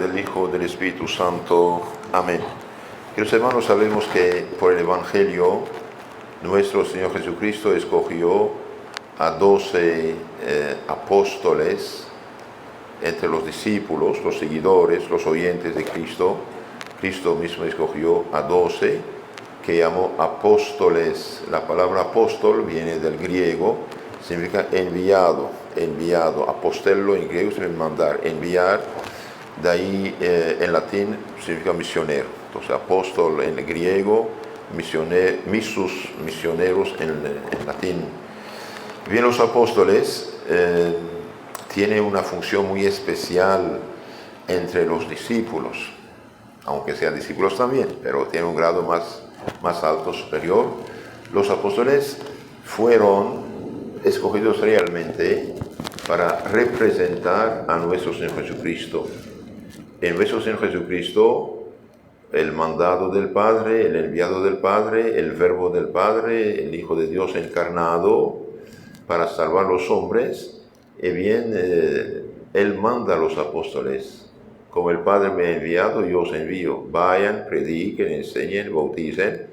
del Hijo, del Espíritu Santo. Amén. Queridos hermanos, sabemos que por el Evangelio nuestro Señor Jesucristo escogió a 12 apóstoles entre los discípulos, los seguidores, los oyentes de Cristo. Cristo mismo escogió a 12 que llamó apóstoles. La palabra apóstol viene del griego, significa enviado, apostello en griego significa mandar, enviar, de ahí en latín significa misionero. Entonces apóstol en griego, missus, misioneros en latín. Bien, los apóstoles tienen una función muy especial entre los discípulos, aunque sean discípulos también, pero tienen un grado más alto, superior. Los apóstoles fueron escogidos realmente para representar a nuestro Señor Jesucristo. En nuestro Señor Jesucristo, el mandado del Padre, el enviado del Padre, el verbo del Padre, el Hijo de Dios encarnado para salvar a los hombres, y bien, Él manda a los apóstoles. Como el Padre me ha enviado, yo os envío. Vayan, prediquen, enseñen, bauticen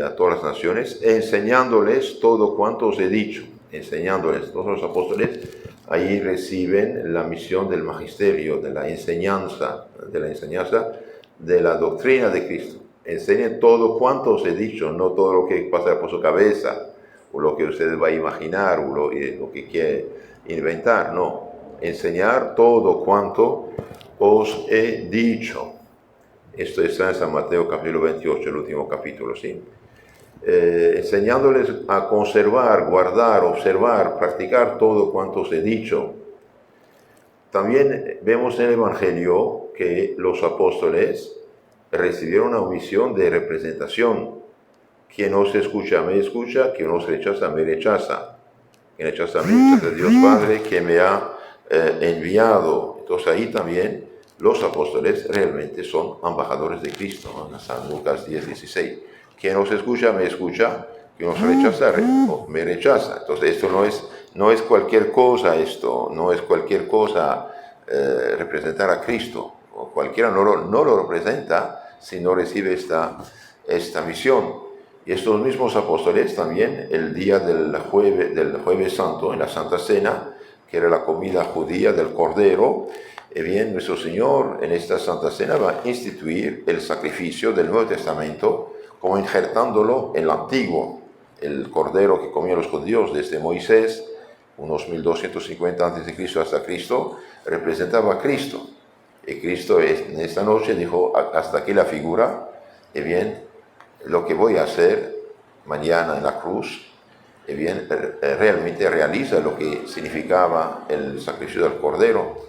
a todas las naciones, enseñándoles todo cuanto os he dicho. Enseñándoles. Todos los apóstoles ahí reciben la misión del magisterio, de la enseñanza de la doctrina de Cristo. Enseñen todo cuanto os he dicho, no todo lo que pasa por su cabeza, o lo que ustedes va a imaginar, o lo que quiere inventar, no. Enseñar todo cuanto os he dicho. Esto está en San Mateo capítulo 28, el último capítulo, ¿sí? Enseñándoles a conservar, guardar, observar, practicar todo cuanto os he dicho. También vemos en el Evangelio que los apóstoles recibieron una misión de representación. Quien os escucha, me escucha, quien os rechaza, me rechaza. Quien rechaza, me rechaza Dios Padre, que me ha enviado. Entonces ahí también los apóstoles realmente son embajadores de Cristo, en San Lucas 10:16. Quien os escucha, me escucha, quien os rechaza, me rechaza. Entonces esto no es cualquier cosa, representar a Cristo. O cualquiera no lo representa si no recibe esta misión. Y estos mismos apóstoles también, el día del jueves santo, en la Santa Cena, que era la comida judía del Cordero, bien, nuestro Señor en esta Santa Cena va a instituir el sacrificio del Nuevo Testamento, como injertándolo en el Antiguo. El Cordero que comían los judíos desde Moisés, unos 1250 a.C. hasta Cristo, representaba a Cristo. Y Cristo en esta noche dijo, hasta aquí la figura, y bien, lo que voy a hacer mañana en la cruz, y bien, realmente realiza lo que significaba el sacrificio del Cordero.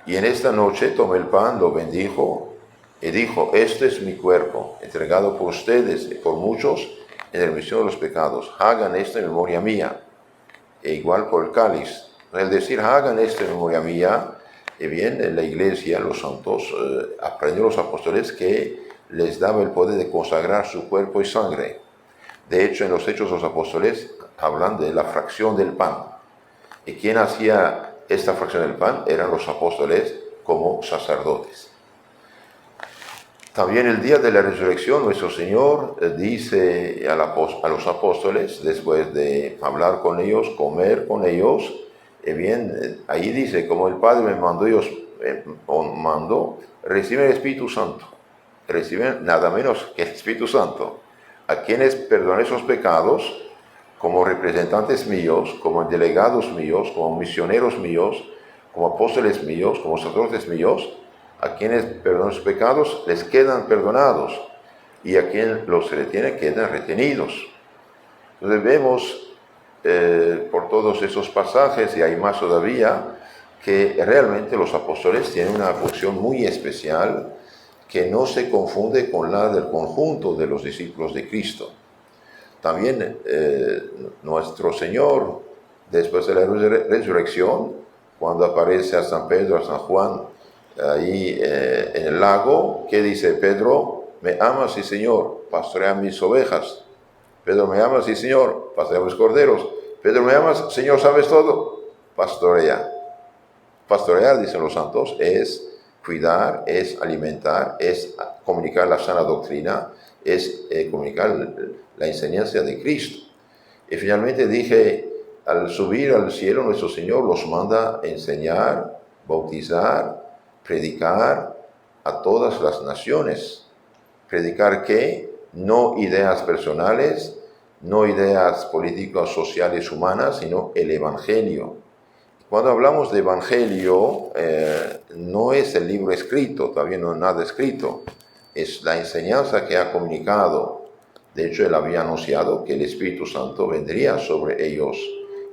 Y en esta noche tomó el pan, lo bendijo y dijo, este es mi cuerpo, entregado por ustedes y por muchos en remisión de los pecados. Hagan esto en memoria mía. E igual por el cáliz. El decir, hagan esto en memoria mía, y bien, en la iglesia, los santos, aprendieron los apóstoles que les daba el poder de consagrar su cuerpo y sangre. De hecho, en los Hechos de los Apóstoles hablan de la fracción del pan. ¿Y quién hacía esta fracción del pan? Eran los apóstoles como sacerdotes. También el día de la resurrección, nuestro Señor dice a los apóstoles, después de hablar con ellos, comer con ellos, bien, ahí dice, como el Padre me mandó, reciben el Espíritu Santo. Reciben nada menos que el Espíritu Santo. A quienes perdoné sus pecados, como representantes míos, como delegados míos, como misioneros míos, como apóstoles míos, como sacerdotes míos, a quienes perdonan sus pecados les quedan perdonados, y a quienes los retienen quedan retenidos. Entonces vemos por todos esos pasajes, y hay más todavía, que realmente los apóstoles tienen una función muy especial que no se confunde con la del conjunto de los discípulos de Cristo. También nuestro Señor, después de la resurrección, cuando aparece a San Pedro, a San Juan, ahí en el lago, ¿qué dice Pedro? ¿Me amas, sí, Señor? Pastorea mis ovejas. Pedro, ¿me amas? Sí, Señor. Pastorea mis corderos. Pedro, ¿me amas? Señor, ¿sabes todo? Pastorea. Pastorear, dicen los santos, es cuidar, es alimentar, es comunicar la sana doctrina, es comunicar la enseñanza de Cristo. Y finalmente dije, al subir al cielo, nuestro Señor los manda enseñar, bautizar, predicar a todas las naciones. ¿Predicar qué? No ideas personales, no ideas políticas, sociales, humanas, sino el Evangelio. Cuando hablamos de Evangelio, no es el libro escrito, todavía no es nada escrito, es la enseñanza que ha comunicado. De hecho, él había anunciado que el Espíritu Santo vendría sobre ellos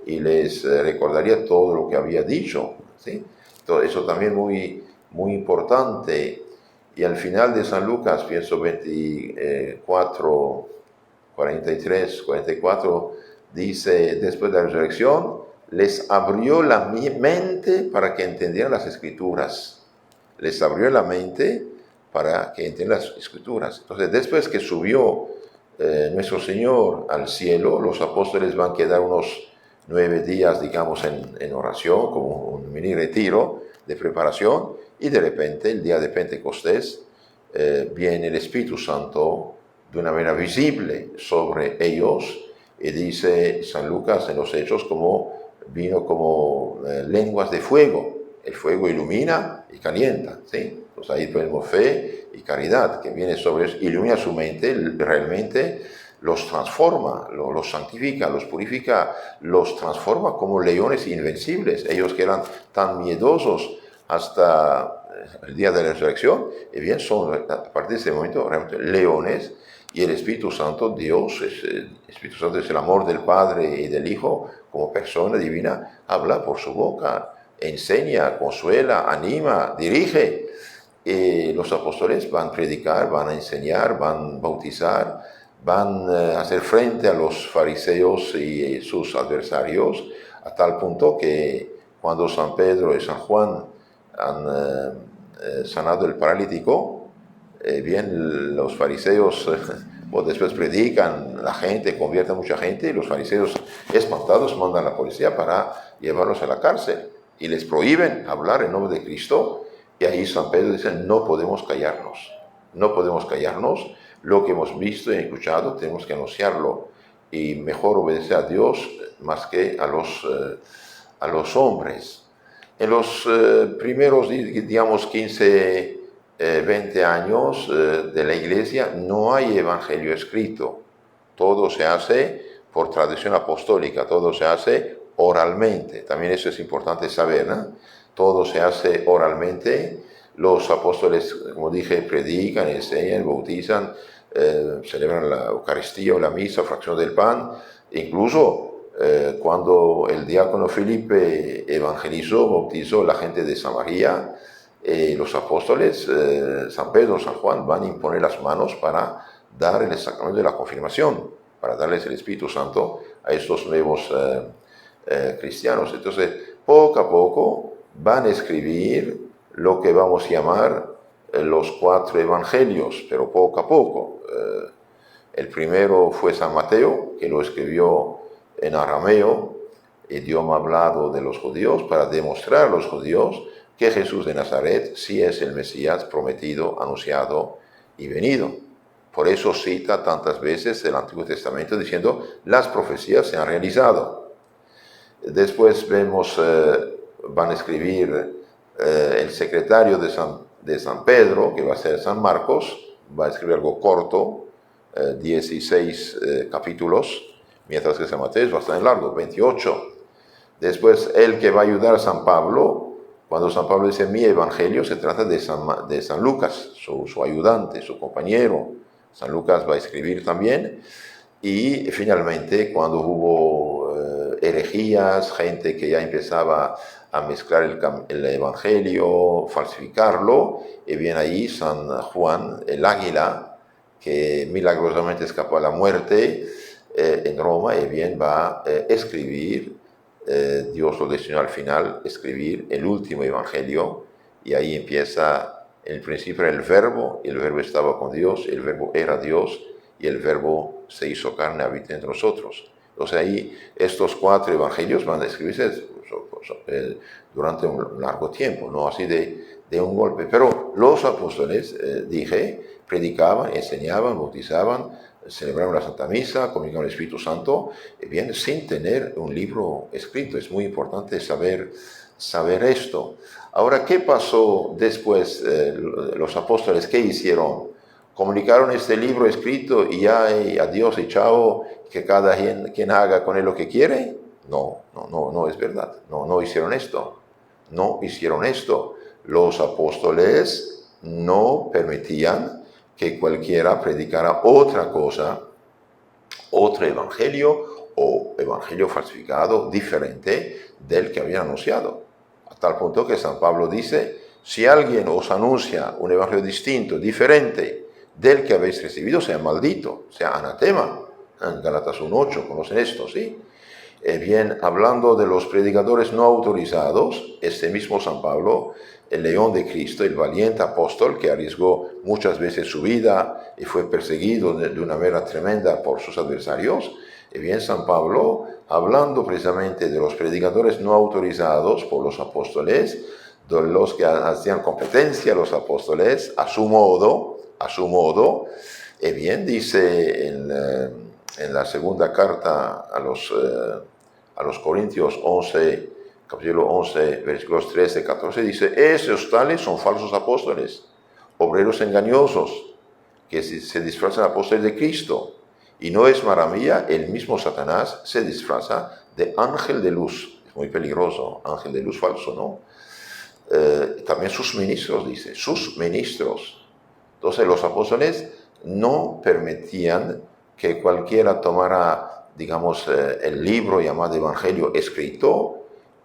y les recordaría todo lo que había dicho, ¿sí? Todo eso también muy, muy importante. Y al final de San Lucas, pienso 24, 43, 44, dice, después de la resurrección, les abrió la mente para que entendieran las Escrituras. Les abrió la mente para que entendieran las Escrituras. Entonces, después que subió nuestro Señor al cielo, los apóstoles van a quedar unos 9 días, digamos, en oración, como un mini retiro de preparación, y de repente, el día de Pentecostés, viene el Espíritu Santo de una manera visible sobre ellos, y dice San Lucas en los Hechos como vino como lenguas de fuego. El fuego ilumina y calienta, ¿sí? Pues ahí tenemos fe y caridad que viene sobre ellos, ilumina su mente, realmente los transforma, los santifica, los purifica, los transforma como leones invencibles. Ellos que eran tan miedosos hasta el día de la resurrección, y bien son a partir de ese momento realmente leones. Y el Espíritu Santo, Dios, el Espíritu Santo es el amor del Padre y del Hijo, como persona divina, habla por su boca, enseña, consuela, anima, dirige. Y los apóstoles van a predicar, van a enseñar, van a bautizar, van a hacer frente a los fariseos y sus adversarios, a tal punto que cuando San Pedro y San Juan han sanado el paralítico, bien los fariseos pues después predican, la gente, convierte a mucha gente, y los fariseos espantados mandan a la policía para llevarlos a la cárcel y les prohíben hablar en nombre de Cristo. Y ahí San Pedro dice, no podemos callarnos, lo que hemos visto y escuchado tenemos que anunciarlo, y mejor obedecer a Dios más que a los hombres. En los primeros, digamos, 15, 20 años de la Iglesia no hay evangelio escrito. Todo se hace por tradición apostólica, todo se hace oralmente. También eso es importante saber, ¿no? Todo se hace oralmente. Los apóstoles, como dije, predican, enseñan, bautizan, celebran la Eucaristía o la misa, fracción del pan. Incluso cuando el diácono Felipe evangelizó, bautizó a la gente de Samaria, los apóstoles, San Pedro, San Juan, van a imponer las manos para dar el sacramento de la confirmación, para darles el Espíritu Santo a estos nuevos cristianos. Entonces, poco a poco van a escribir lo que vamos a llamar los 4 evangelios, pero poco a poco. El primero fue San Mateo, que lo escribió en arameo, idioma hablado de los judíos, para demostrar a los judíos que Jesús de Nazaret sí es el Mesías prometido, anunciado y venido. Por eso cita tantas veces el Antiguo Testamento diciendo, las profecías se han realizado. Después vemos, van a escribir el secretario de San Pedro, que va a ser San Marcos, va a escribir algo corto, 16 capítulos, mientras que San Mateo es bastante largo, 28. Después, el que va a ayudar a San Pablo, cuando San Pablo dice mi evangelio, se trata de San Lucas, su ayudante, su compañero. San Lucas va a escribir también. Y finalmente, cuando hubo herejías, gente que ya empezaba a mezclar el evangelio, falsificarlo, y viene ahí San Juan, el águila, que milagrosamente escapó a la muerte en Roma, y bien va a escribir, Dios lo destinó al final, escribir el último evangelio, y ahí empieza, en el principio era el verbo, y el verbo estaba con Dios, el verbo era Dios, y el verbo se hizo carne, habita entre nosotros. Entonces ahí estos 4 evangelios van a escribirse durante un largo tiempo, no así de de un golpe. Pero los apóstoles, dije, predicaban, enseñaban, bautizaban, celebraron la Santa Misa, comunicaban el Espíritu Santo, bien, sin tener un libro escrito. Es muy importante saber esto. Ahora, ¿qué pasó después? Los apóstoles, ¿qué hicieron? ¿Comunicaron este libro escrito y ya adiós y chao, que cada quien haga con él lo que quiere? No es verdad. No hicieron esto. No hicieron esto. Los apóstoles no permitían que cualquiera predicara otra cosa, otro evangelio o evangelio falsificado diferente del que habían anunciado. A tal punto que San Pablo dice, si alguien os anuncia un evangelio distinto, diferente del que habéis recibido, sea maldito, sea anatema. En Gálatas 1:8, conocen esto, ¿sí? Bien, hablando de los predicadores no autorizados, este mismo San Pablo, el león de Cristo, el valiente apóstol que arriesgó muchas veces su vida y fue perseguido de una manera tremenda por sus adversarios, bien, San Pablo, hablando precisamente de los predicadores no autorizados por los apóstoles, de los que hacían competencia a los apóstoles, a su modo, bien, dice en la segunda carta a los Corintios 11, capítulo 11, versículos 13 y 14, dice, esos tales son falsos apóstoles, obreros engañosos, que se disfrazan de apóstoles de Cristo. Y no es maravilla, el mismo Satanás se disfraza de ángel de luz. Es muy peligroso, ángel de luz falso, ¿no? También sus ministros, dice, sus ministros. Entonces los apóstoles no permitían que cualquiera tomara, digamos, el libro llamado Evangelio escrito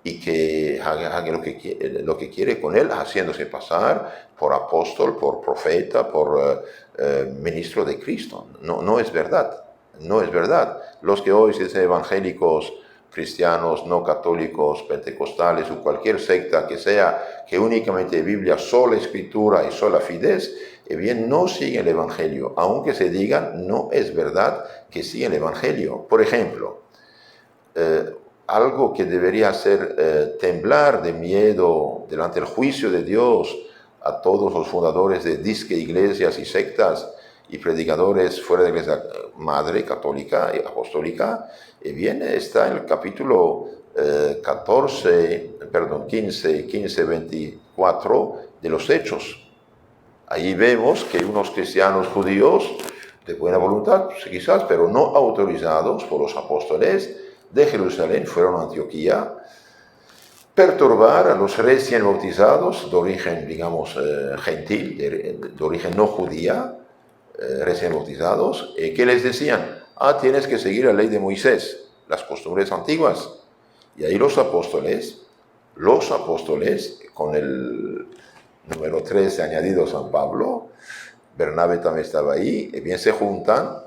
y que haga lo que quiere con él, haciéndose pasar por apóstol, por profeta, por ministro de Cristo. No es verdad, no es verdad. Los que hoy se dicen evangélicos, cristianos, no católicos, pentecostales o cualquier secta que sea, que únicamente Biblia, sola escritura y sola fides, bien, no siguen el Evangelio, aunque se digan, no es verdad que siguen el Evangelio. Por ejemplo, algo que debería hacer temblar de miedo delante del juicio de Dios a todos los fundadores de disque iglesias y sectas y predicadores fuera de la iglesia madre católica y apostólica, bien, está en el capítulo 15, 24 de los Hechos. Ahí vemos que unos cristianos judíos de buena voluntad, quizás, pero no autorizados por los apóstoles de Jerusalén, fueron a Antioquía, perturbar a los recién bautizados de origen, digamos, gentil, de origen no judía, recién bautizados, que les decían, tienes que seguir la ley de Moisés, las costumbres antiguas. Y ahí los apóstoles, con el número 13 añadido San Pablo, Bernabé también estaba ahí, y bien se juntan,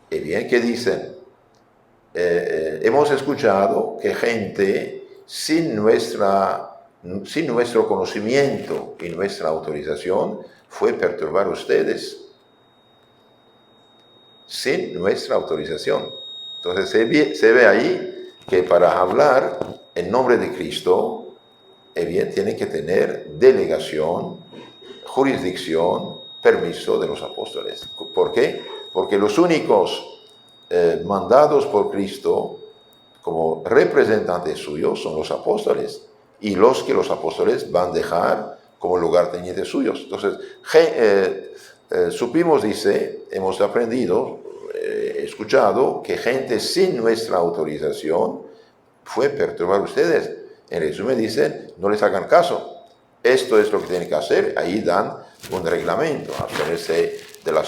y bien que dicen, hemos escuchado que gente sin nuestro conocimiento y nuestra autorización fue perturbar a ustedes. Sin nuestra autorización. Entonces se ve ahí que para hablar en nombre de Cristo, bien, tiene que tener delegación, jurisdicción, permiso de los apóstoles. ¿Por qué? Porque los únicos mandados por Cristo como representantes suyos son los apóstoles, y los que los apóstoles van a dejar como lugartenientes suyos. Entonces, supimos, dice, hemos aprendido, escuchado, que gente sin nuestra autorización fue perturbar a ustedes. En resumen, dicen, no les hagan caso. Esto es lo que tienen que hacer. Ahí dan un reglamento, abstenerse de la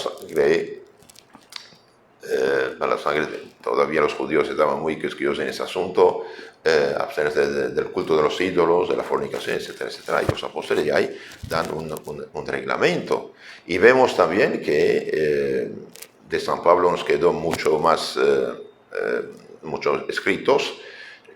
sangre. Todavía los judíos estaban muy quisquillosos en ese asunto, abstenerse del culto de los ídolos, de la fornicación, etcétera, etcétera. Y los apóstoles ya ahí dan un reglamento. Y vemos también que de San Pablo nos quedó mucho más, muchos escritos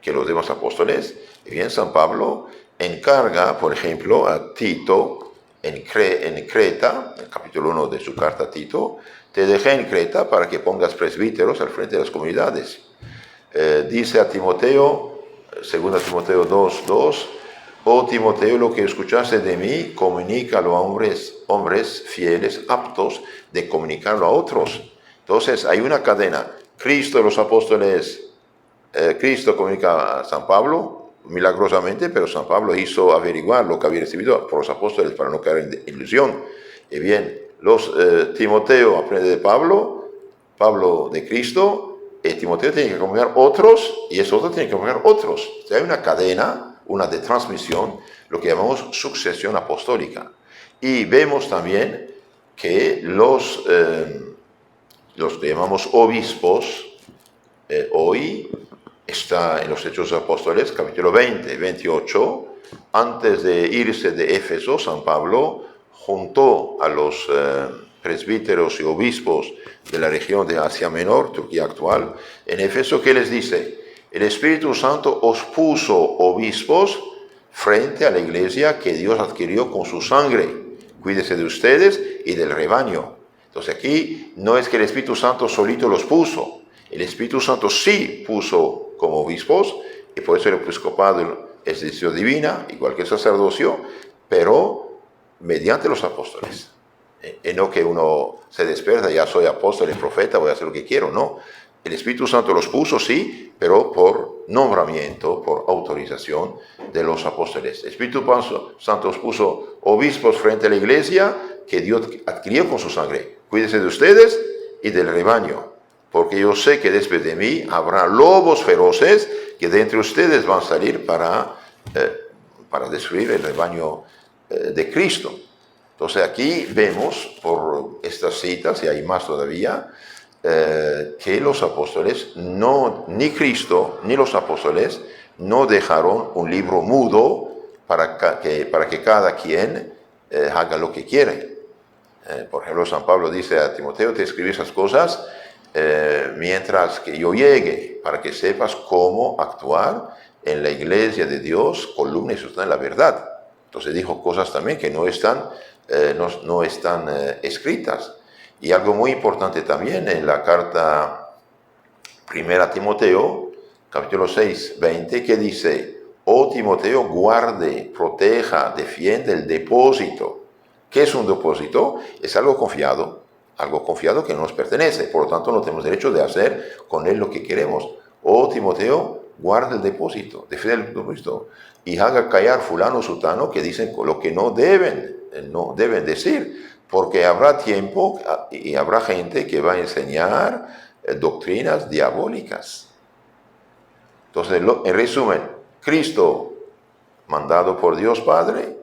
que los demás apóstoles. Y bien, San Pablo encarga, por ejemplo, a Tito en Creta, en el capítulo 1 de su carta a Tito, te dejé en Creta para que pongas presbíteros al frente de las comunidades. Dice a Timoteo, 2 Timoteo 2:2, oh Timoteo, lo que escuchaste de mí, comunícalo a hombres fieles, aptos de comunicarlo a otros. Entonces hay una cadena. Cristo, los apóstoles, Cristo comunica a San Pablo milagrosamente, pero San Pablo hizo averiguar lo que había recibido por los apóstoles para no caer en ilusión. Y bien, Timoteo aprende de Pablo, Pablo de Cristo, Timoteo tiene que comunicar otros y esos otros tienen que comunicar otros. O sea, hay una cadena, una de transmisión, lo que llamamos sucesión apostólica. Y vemos también que los que llamamos obispos, hoy está en los Hechos Apóstoles, capítulo 20, 28, antes de irse de Éfeso, San Pablo juntó a los presbíteros y obispos de la región de Asia Menor, Turquía actual, en Éfeso, ¿qué les dice? El Espíritu Santo os puso obispos frente a la iglesia que Dios adquirió con su sangre. Cuídese de ustedes y del rebaño. Entonces aquí no es que el Espíritu Santo solito los puso. El Espíritu Santo sí puso como obispos, y por eso el episcopado es decisión divina, igual que el sacerdocio, pero mediante los apóstoles. Y no que uno se despierta, ya soy apóstol y profeta, voy a hacer lo que quiero, no. El Espíritu Santo los puso, sí, pero por nombramiento, por autorización de los apóstoles. El Espíritu Santo los puso obispos frente a la iglesia que Dios adquirió con su sangre. Cuídense de ustedes y del rebaño, porque yo sé que después de mí habrá lobos feroces que de entre ustedes van a salir para destruir el rebaño de Cristo. Entonces aquí vemos por estas citas, y hay más todavía, que los apóstoles, ni Cristo ni los apóstoles, no dejaron un libro mudo para que cada quien haga lo que quiere. Por ejemplo, San Pablo dice a Timoteo, te escribí esas cosas mientras que yo llegue, para que sepas cómo actuar en la iglesia de Dios, columna y sostén la verdad. Entonces dijo cosas también que no están escritas. Y algo muy importante también en la carta primera a Timoteo, capítulo 6, 20, que dice, oh Timoteo, guarde, proteja, defiende el depósito. ¿Qué es un depósito? Es algo confiado que no nos pertenece, por lo tanto no tenemos derecho de hacer con él lo que queremos. Oh Timoteo, guarda el depósito, defiende el depósito, y haga callar fulano sutano que dicen lo que no deben decir, porque habrá tiempo y habrá gente que va a enseñar doctrinas diabólicas. Entonces, en resumen, Cristo, mandado por Dios Padre,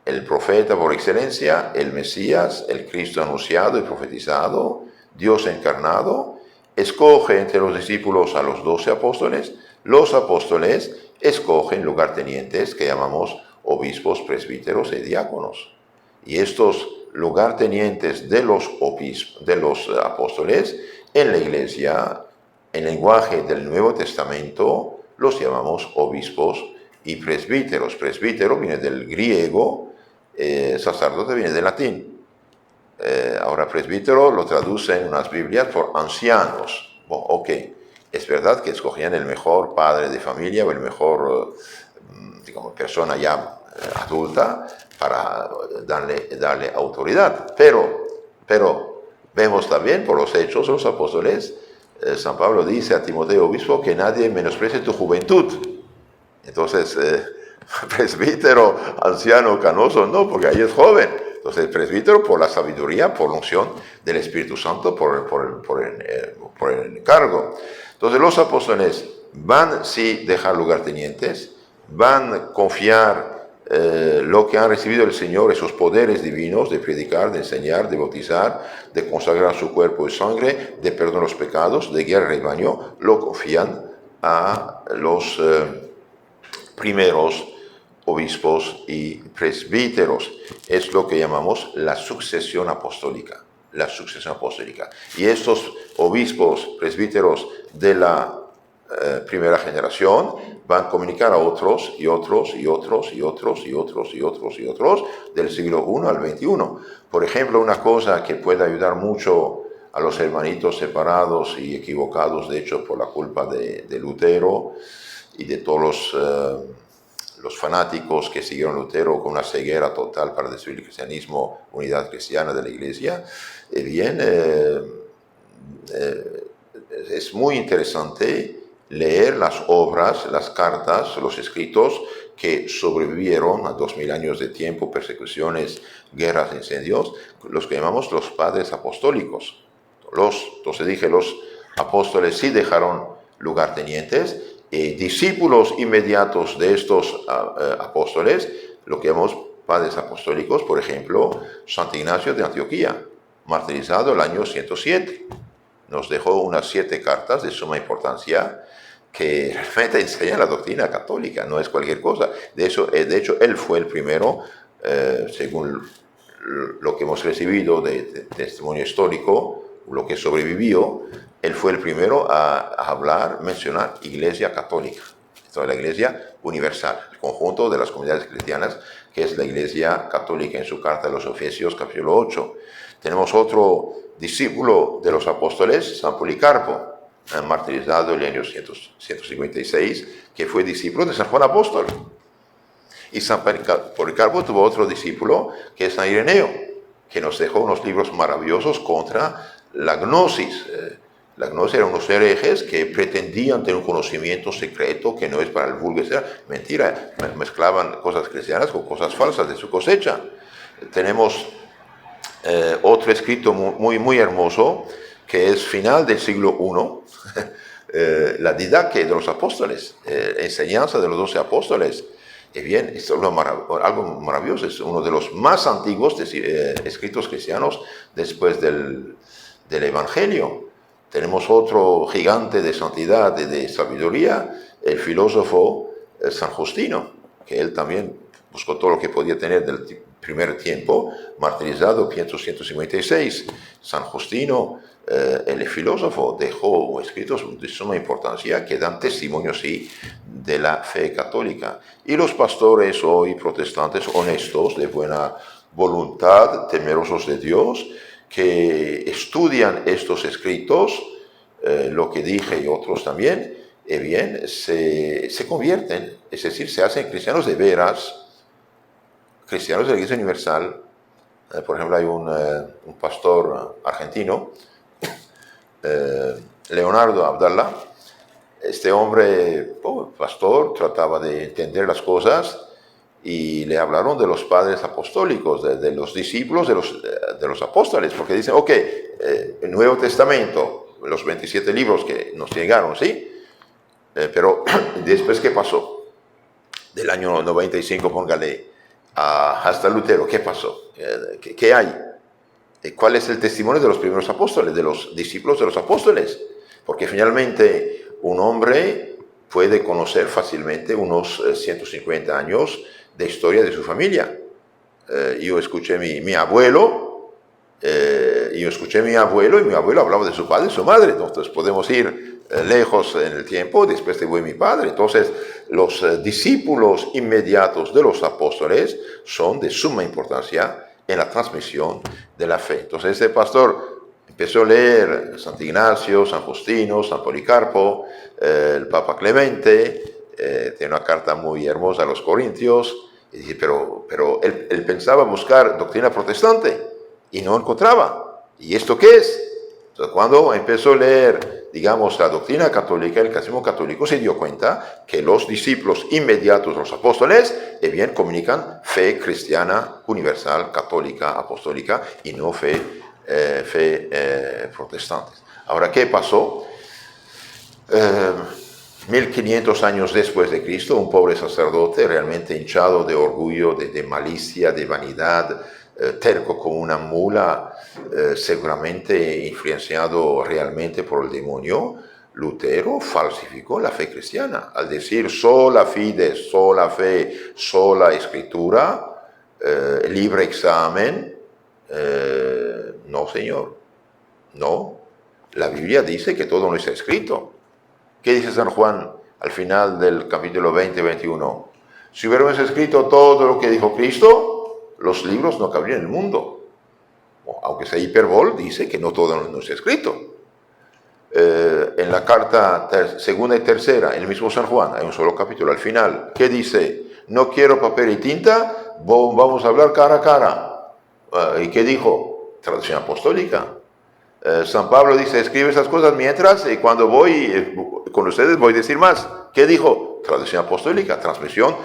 el profeta por excelencia, el Mesías, el Cristo anunciado y profetizado, Dios encarnado, escoge entre los discípulos a los 12 apóstoles. Los apóstoles escogen lugartenientes que llamamos obispos, presbíteros y diáconos. Y estos lugartenientes de los apóstoles en la iglesia, en lenguaje del Nuevo Testamento, los llamamos obispos y presbíteros. Presbítero viene del griego, sacerdote viene del latín. Ahora presbítero lo traducen en unas Biblias por ancianos. Bueno, ok, es verdad que escogían el mejor padre de familia o el mejor, persona ya adulta para darle autoridad. Pero vemos también por los hechos de los apóstoles, San Pablo dice a Timoteo, obispo, que nadie menosprecie tu juventud. Entonces, presbítero, anciano, canoso, no, porque ahí es joven. Entonces, el presbítero por la sabiduría, por la unción del Espíritu Santo, por el encargo. Entonces, los apóstoles van, sí, dejar lugartenientes, van a confiar lo que han recibido del Señor, esos poderes divinos de predicar, de enseñar, de bautizar, de consagrar su cuerpo y sangre, de perdonar los pecados, de guiar el rebaño, lo confían a los primeros obispos y presbíteros. Es lo que llamamos la sucesión apostólica. La sucesión apostólica. Y estos obispos, presbíteros de la primera generación van a comunicar a otros y otros y otros y otros y otros y otros y otros del siglo I al XXI. Por ejemplo, una cosa que puede ayudar mucho a los hermanitos separados y equivocados, de hecho, por la culpa de Lutero y de todos los fanáticos que siguieron Lutero con una ceguera total para destruir el cristianismo, unidad cristiana de la Iglesia, es muy interesante leer las obras, las cartas, los escritos que sobrevivieron a 2000 años de tiempo, persecuciones, guerras, incendios, los que llamamos los padres apostólicos. Entonces dije, los apóstoles sí dejaron lugartenientes, discípulos inmediatos de estos apóstoles, lo que llamamos padres apostólicos, por ejemplo, Santo Ignacio de Antioquía, martirizado el año 107. Nos dejó unas 7 cartas de suma importancia que realmente enseñan la doctrina católica, no es cualquier cosa. De hecho, él fue el primero, según lo que hemos recibido de testimonio histórico, lo que sobrevivió, él fue el primero a mencionar Iglesia Católica. Esto es la Iglesia Universal, el conjunto de las comunidades cristianas, que es la Iglesia Católica, en su carta a los Efesios, capítulo 8. Tenemos otro discípulo de los apóstoles, San Policarpo, martirizado en el año 156, que fue discípulo de San Juan Apóstol. Y San Policarpo tuvo otro discípulo, que es San Ireneo, que nos dejó unos libros maravillosos contra la gnosis. La gnosis eran unos herejes que pretendían tener un conocimiento secreto que no es para el vulgo, mentira, mezclaban cosas cristianas con cosas falsas de su cosecha. Tenemos otro escrito muy hermoso, que es final del siglo I, la Didaque de los apóstoles, enseñanza de los 12 apóstoles. Y bien, esto es algo maravilloso, es uno de los más antiguos escritos cristianos después del Evangelio. Tenemos otro gigante de santidad y de sabiduría, el filósofo San Justino, que él también buscó todo lo que podía tener del primer tiempo, martirizado en 156. San Justino, el filósofo, dejó escritos de suma importancia que dan testimonio, sí, de la fe católica. Y los pastores hoy, protestantes honestos, de buena voluntad, temerosos de Dios, que estudian estos escritos, lo que dije y otros también, se convierten, es decir, se hacen cristianos de veras, cristianos de la Iglesia Universal. Por ejemplo, hay un pastor argentino, Leonardo Abdallah. Este hombre, pastor, trataba de entender las cosas y le hablaron de los padres apostólicos, de los discípulos de los apóstoles, porque dicen, el Nuevo Testamento, los 27 libros que nos llegaron, ¿sí? Pero después, ¿qué pasó? Del año 95, póngale, hasta Lutero, ¿qué pasó? ¿Qué hay? ¿Cuál es el testimonio de los primeros apóstoles, de los discípulos de los apóstoles? Porque finalmente un hombre puede conocer fácilmente unos 150 años de historia de su familia. Yo escuché mi abuelo, y mi abuelo hablaba de su padre y su madre. Entonces podemos ir lejos en el tiempo, después de mi padre. Entonces los discípulos inmediatos de los apóstoles son de suma importancia en la transmisión de la fe. Entonces este pastor empezó a leer San Ignacio, San Justino, San Policarpo, el Papa Clemente, tiene una carta muy hermosa a los Corintios, y dice, pero él pensaba buscar doctrina protestante y no encontraba. ¿Y esto qué es? Entonces, cuando empezó a leer, digamos, la doctrina católica, el catecismo católico, se dio cuenta que los discípulos inmediatos de los apóstoles, comunican fe cristiana, universal, católica, apostólica, y no fe protestantes. Ahora, ¿qué pasó? 1500 años después de Cristo, un pobre sacerdote realmente hinchado de orgullo, de malicia, de vanidad, terco como una mula, seguramente influenciado realmente por el demonio, Lutero falsificó la fe cristiana al decir sola fide, sola fe, sola escritura, libre examen. No, señor, no. La Biblia dice que todo no está escrito. ¿Qué dice San Juan al final del capítulo 20-21? Si hubiéramos escrito todo lo que dijo Cristo, los libros no cabrían en el mundo. Aunque sea hiperbol, dice que no todo no está escrito. En la carta segunda y tercera, el mismo San Juan, hay un solo capítulo al final, ¿qué dice? no quiero papel y tinta, vamos a hablar cara a cara. ¿Y qué dijo? Traducción apostólica. San Pablo dice, escribe esas cosas mientras, y cuando voy con ustedes voy a decir más. ¿Qué dijo? Traducción apostólica, transmisión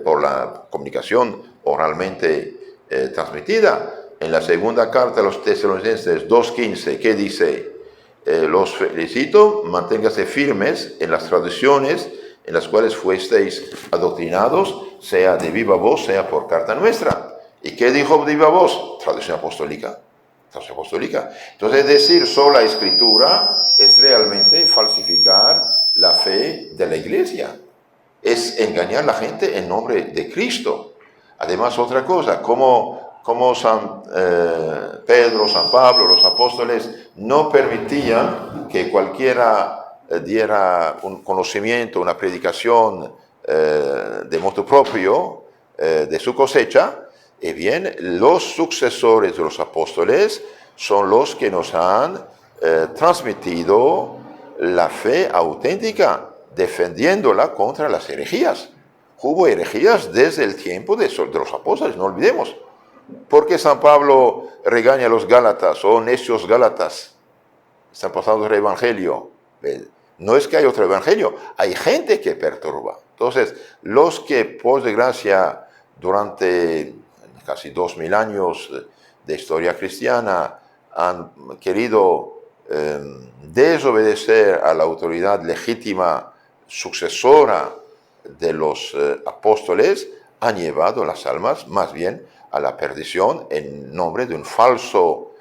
por la comunicación oralmente transmitida. En la segunda carta a los Tesalonicenses 2:15, ¿qué dice? Los felicito, manténgase firmes en las tradiciones en las cuales fuisteis adoctrinados, sea de viva voz, sea por carta nuestra. ¿Y qué dijo de viva voz? Traducción apostólica. Apostólica. Entonces, decir sola escritura es realmente falsificar la fe de la iglesia. Es engañar a la gente en nombre de Cristo. Además, otra cosa, como San Pedro, San Pablo, los apóstoles no permitían que cualquiera diera un conocimiento, una predicación de motu propio de su cosecha. Y bien, los sucesores de los apóstoles son los que nos han transmitido la fe auténtica, defendiéndola contra las herejías. Hubo herejías desde el tiempo de los apóstoles, no olvidemos. ¿Por qué San Pablo regaña a los gálatas, necios gálatas? Están pasando el evangelio. No es que hay otro evangelio, hay gente que perturba. Entonces, los que, por desgracia, durante casi 2000 años de historia cristiana, han querido desobedecer a la autoridad legítima sucesora de los apóstoles, han llevado las almas más bien a la perdición en nombre de un falso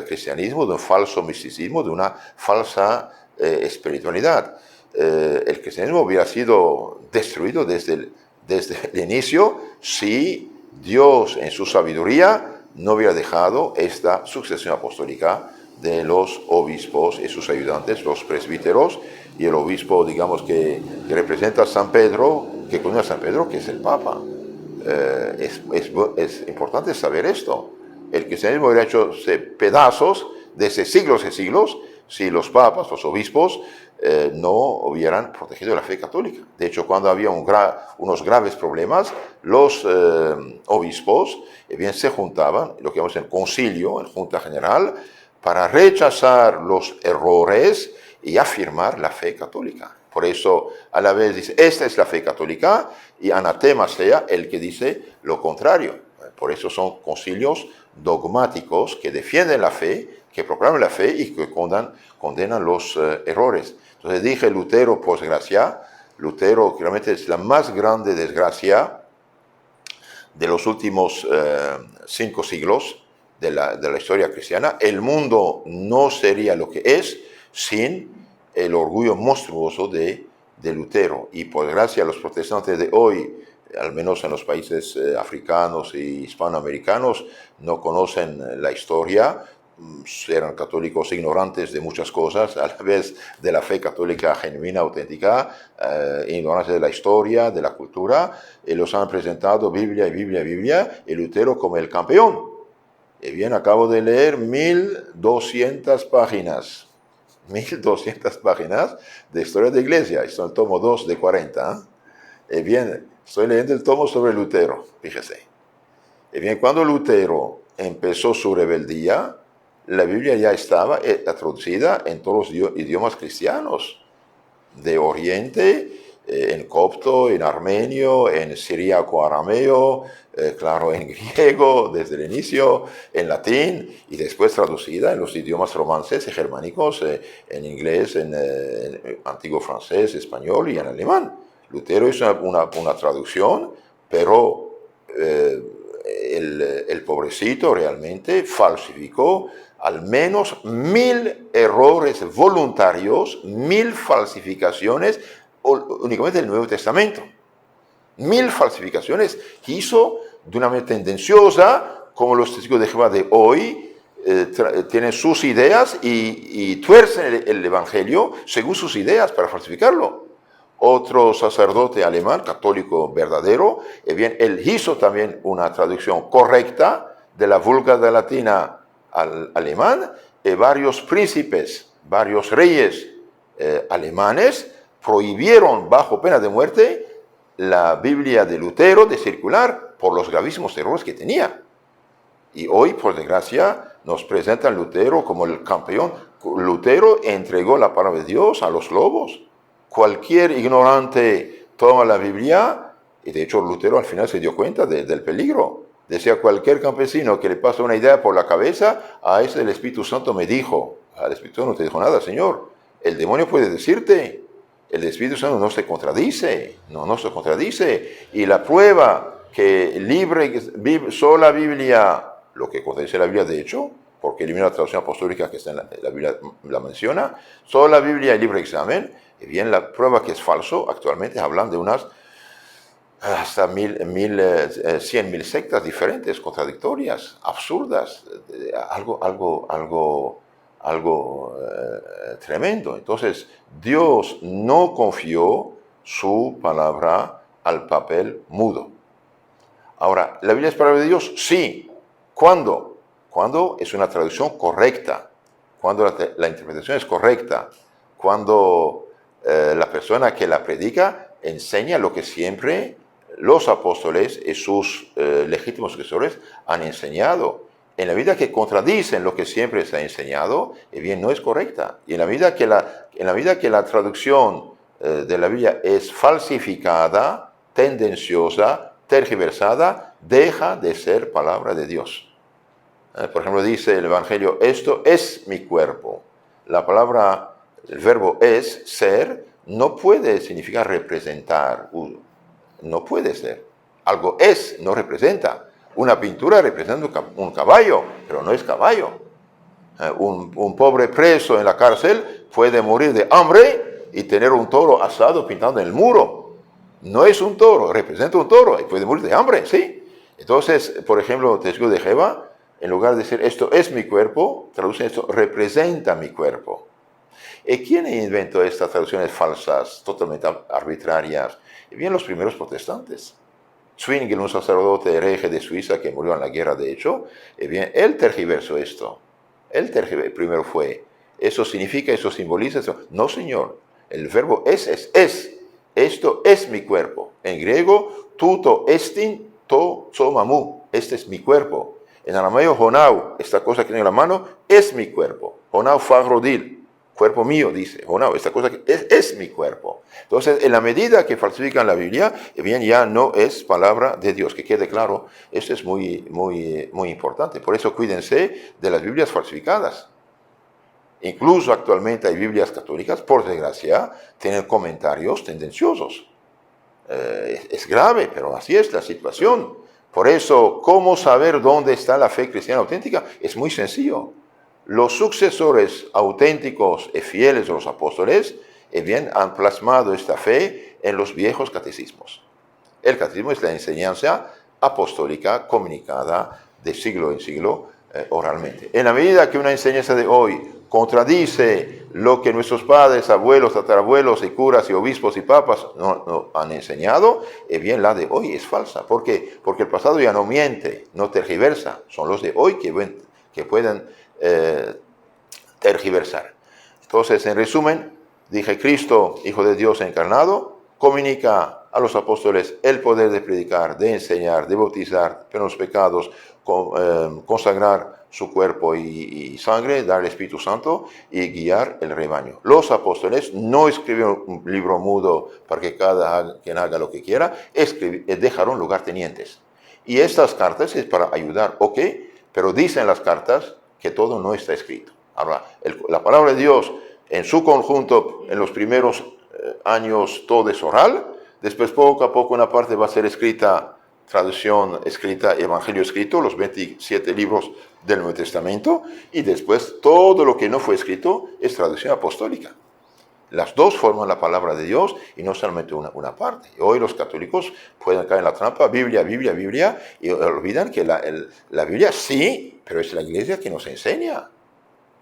cristianismo, de un falso misticismo, de una falsa espiritualidad. El cristianismo hubiera sido destruido desde el inicio si Dios en su sabiduría no hubiera dejado esta sucesión apostólica de los obispos y sus ayudantes, los presbíteros, y el obispo, digamos, que representa a San Pedro, que conoce a San Pedro, que es el Papa. Es importante saber esto. El cristianismo hubiera hecho pedazos desde siglos y siglos si los papas, los obispos, no hubieran protegido la fe católica. De hecho, cuando había unos graves problemas, los obispos bien se juntaban, lo que llamamos el concilio, en Junta General, para rechazar los errores y afirmar la fe católica. Por eso, a la vez dice, esta es la fe católica, y anatema sea el que dice lo contrario. Por eso son concilios dogmáticos que defienden la fe, que proclaman la fe y que condenan los errores. Entonces dije Lutero, por desgracia, Lutero realmente es la más grande desgracia de los últimos 5 siglos de la historia cristiana. El mundo no sería lo que es sin el orgullo monstruoso de Lutero. Y por desgracia los protestantes de hoy, al menos en los países africanos y hispanoamericanos, no conocen la historia. Eran católicos ignorantes de muchas cosas, a la vez de la fe católica genuina, auténtica, ignorantes de la historia, de la cultura, y los han presentado Biblia, y Lutero como el campeón. Y bien, acabo de leer 1200 páginas, 1200 páginas de historia de iglesia, esto es el tomo 2 de 40. Y bien, estoy leyendo el tomo sobre Lutero, fíjese. Y bien, cuando Lutero empezó su rebeldía, la Biblia ya estaba traducida en todos los idiomas cristianos, de Oriente, en copto, en armenio, en siríaco-arameo, claro, en griego desde el inicio, en latín, y después traducida en los idiomas romances y germánicos, en inglés, en antiguo francés, español y en alemán. Lutero hizo una traducción, pero el pobrecito realmente falsificó al menos 1000 errores voluntarios, 1000 falsificaciones, únicamente del Nuevo Testamento. 1000 falsificaciones que hizo de una manera tendenciosa, como los testigos de Jehová de hoy tienen sus ideas y tuercen el Evangelio según sus ideas para falsificarlo. Otro sacerdote alemán, católico verdadero, bien, él hizo también una traducción correcta de la Vulgata latina al alemán, y varios príncipes, varios reyes alemanes prohibieron bajo pena de muerte la Biblia de Lutero de circular por los gravísimos errores que tenía. Y hoy, por desgracia, nos presentan Lutero como el campeón. Lutero entregó la palabra de Dios a los lobos. Cualquier ignorante toma la Biblia, y de hecho Lutero al final se dio cuenta del peligro. Decía, cualquier campesino que le pasa una idea por la cabeza, a ese el Espíritu Santo me dijo. Al Espíritu Santo no te dijo nada, Señor. El demonio puede decirte. El Espíritu Santo no se contradice. No se contradice. Y la prueba que sola Biblia, lo que contradice la Biblia de hecho, porque elimina la traducción apostólica que está en la Biblia, la menciona, sola Biblia y libre examen, y bien la prueba que es falso, actualmente hablan de unas hasta 100.000 sectas diferentes, contradictorias, absurdas, algo tremendo. Entonces, Dios no confió su palabra al papel mudo. Ahora, ¿la Biblia es palabra de Dios? Sí. ¿Cuándo? Cuando es una traducción correcta, cuando la interpretación es correcta, cuando la persona que la predica enseña lo que siempre los apóstoles y sus legítimos sucesores han enseñado. En la medida que contradicen lo que siempre se ha enseñado, bien, no es correcta. Y en la medida que la traducción de la Biblia es falsificada, tendenciosa, tergiversada, deja de ser palabra de Dios. Por ejemplo, dice el Evangelio, esto es mi cuerpo. La palabra, el verbo es, ser, no puede significar representar. No puede ser. Algo es, no representa. Una pintura representa un caballo, pero no es caballo. Un pobre preso en la cárcel puede morir de hambre y tener un toro asado pintado en el muro. No es un toro, representa un toro y puede morir de hambre, ¿sí? Entonces, por ejemplo, testigo de Jehová, en lugar de decir esto es mi cuerpo, traducen esto representa mi cuerpo. ¿Y quién inventó estas traducciones falsas, totalmente arbitrarias? Bien, los primeros protestantes. Zwingli, un sacerdote hereje de Suiza que murió en la guerra, de hecho, bien, él tergiversó esto. Primero fue, eso significa, eso simboliza, eso. No, señor, el verbo es. Esto es mi cuerpo. En griego, tuto estin to somamu. Este es mi cuerpo. En arameo, honau, esta cosa que tengo en la mano, es mi cuerpo. Honau fagrodil, cuerpo mío, dice. Honau, esta cosa que es mi cuerpo. Entonces, en la medida que falsifican la Biblia, bien, ya no es palabra de Dios. Que quede claro, esto es muy importante. Por eso cuídense de las Biblias falsificadas. Incluso actualmente hay Biblias católicas, por desgracia, tienen comentarios tendenciosos. Es grave, pero así es la situación. Por eso, ¿cómo saber dónde está la fe cristiana auténtica? Es muy sencillo. Los sucesores auténticos y fieles de los apóstoles, bien, han plasmado esta fe en los viejos catecismos. El catecismo es la enseñanza apostólica comunicada de siglo en siglo oralmente. En la medida que una enseñanza de hoy contradice lo que nuestros padres, abuelos, tatarabuelos y curas y obispos y papas no han enseñado, bien, la de hoy es falsa. ¿Por qué? Porque el pasado ya no miente, no tergiversa. Son los de hoy que pueden tergiversar. Entonces, en resumen, dije, Cristo, Hijo de Dios encarnado, comunica a los apóstoles el poder de predicar, de enseñar, de bautizar, perdonar los pecados, consagrar su cuerpo y sangre, dar el Espíritu Santo y guiar el rebaño. Los apóstoles no escribieron un libro mudo para que cada quien haga lo que quiera, dejaron lugartenientes. Y estas cartas es para ayudar, ok, pero dicen las cartas que todo no está escrito. Ahora, la palabra de Dios en su conjunto, en los primeros años todo es oral, después poco a poco una parte va a ser escrita, traducción escrita, evangelio escrito, los 27 libros del Nuevo Testamento, y después todo lo que no fue escrito es traducción apostólica. Las dos forman la palabra de Dios y no solamente una parte. Y hoy los católicos pueden caer en la trampa, Biblia, y olvidan que la Biblia sí, pero es la iglesia que nos enseña.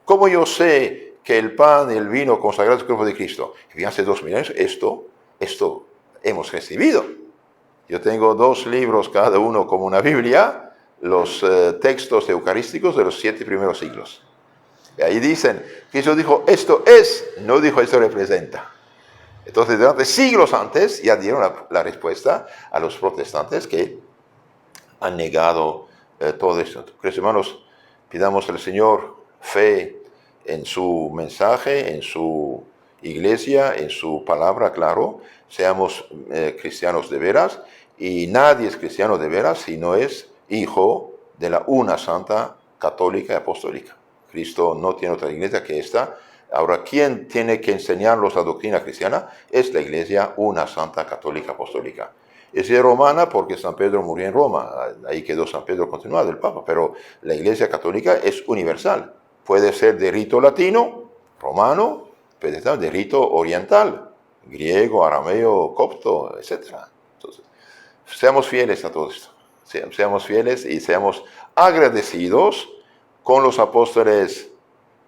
¿Cómo yo sé que el pan y el vino consagrados al cuerpo de Cristo? Y hace 2000 años esto hemos recibido. Yo tengo 2 libros, cada uno como una Biblia, los textos eucarísticos de los 7 primeros siglos. Y ahí dicen, Cristo dijo, esto es, no dijo esto representa. Entonces, durante siglos antes ya dieron la respuesta a los protestantes que han negado todo esto. Queridos hermanos, pidamos al Señor fe en su mensaje, en su iglesia, en su palabra, claro. Seamos cristianos de veras, y nadie es cristiano de veras si no es hijo de la una santa católica y apostólica. Cristo no tiene otra iglesia que esta. Ahora, ¿quién tiene que enseñarnos la doctrina cristiana? Es la iglesia una santa católica apostólica. Es romana porque San Pedro murió en Roma, ahí quedó San Pedro continuado, el Papa, pero la iglesia católica es universal. Puede ser de rito latino, romano, puede ser de rito oriental, griego, arameo, copto, etc. Entonces, seamos fieles a todo esto. Seamos fieles y seamos agradecidos con los apóstoles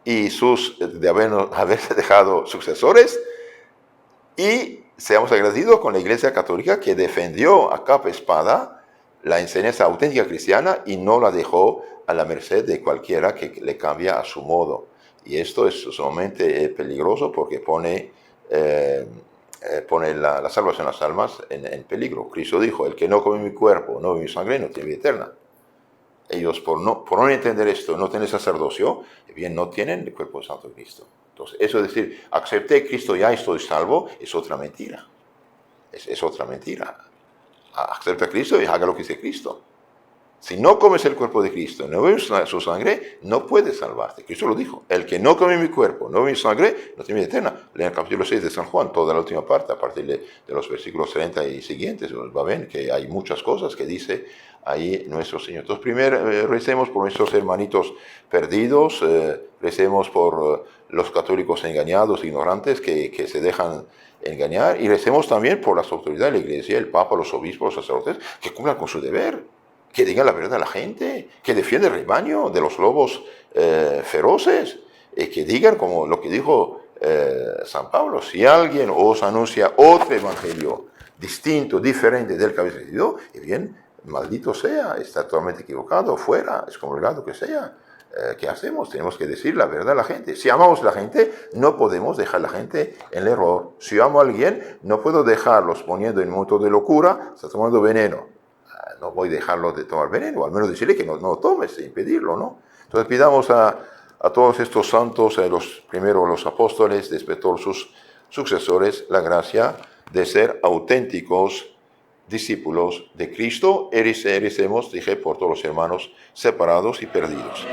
y de haberse dejado sucesores, y seamos agradecidos con la Iglesia Católica que defendió a capa y espada la enseñanza auténtica cristiana y no la dejó a la merced de cualquiera que le cambia a su modo. Y esto es sumamente peligroso porque pone la salvación de las almas en peligro. Cristo dijo: el que no come mi cuerpo, no bebe mi sangre, no tiene vida eterna. Ellos, por no entender esto, no tener sacerdocio, bien, no tienen el cuerpo santo de Cristo. Entonces, eso es decir, acepté a Cristo, ya estoy salvo, es otra mentira. Es otra mentira. Acepta a Cristo y haga lo que dice Cristo. Si no comes el cuerpo de Cristo, no bebes su sangre, no puedes salvarte. Cristo lo dijo: el que no come mi cuerpo, no bebe mi sangre, no tiene vida eterna. Leen el capítulo 6 de San Juan, toda la última parte, a partir de los versículos 30 y siguientes, va a ver que hay muchas cosas que dice ahí nuestro Señor. Entonces, primero recemos por nuestros hermanitos perdidos, recemos por los católicos engañados, ignorantes, que se dejan engañar, y recemos también por las autoridades de la Iglesia, el Papa, los obispos, los sacerdotes, que cumplan con su deber, que digan la verdad a la gente, que defiendan el rebaño de los lobos feroces, y que digan, como lo que dijo San Pablo: si alguien os anuncia otro evangelio distinto, diferente del que habéis recibido, y bien, maldito sea, está totalmente equivocado, fuera, excomulgado que sea. ¿Qué hacemos? Tenemos que decir la verdad a la gente. Si amamos a la gente, no podemos dejar a la gente en el error. Si amo a alguien, no puedo dejarlos poniendo en un momento de locura, está tomando veneno. No voy a dejarlo de tomar veneno, al menos decirle que no lo tomes, impedirlo, ¿no? Entonces pidamos a todos estos santos, primero los apóstoles, después todos sus sucesores, la gracia de ser auténticos discípulos de Cristo. Ericemos, dije, por todos los hermanos separados y perdidos.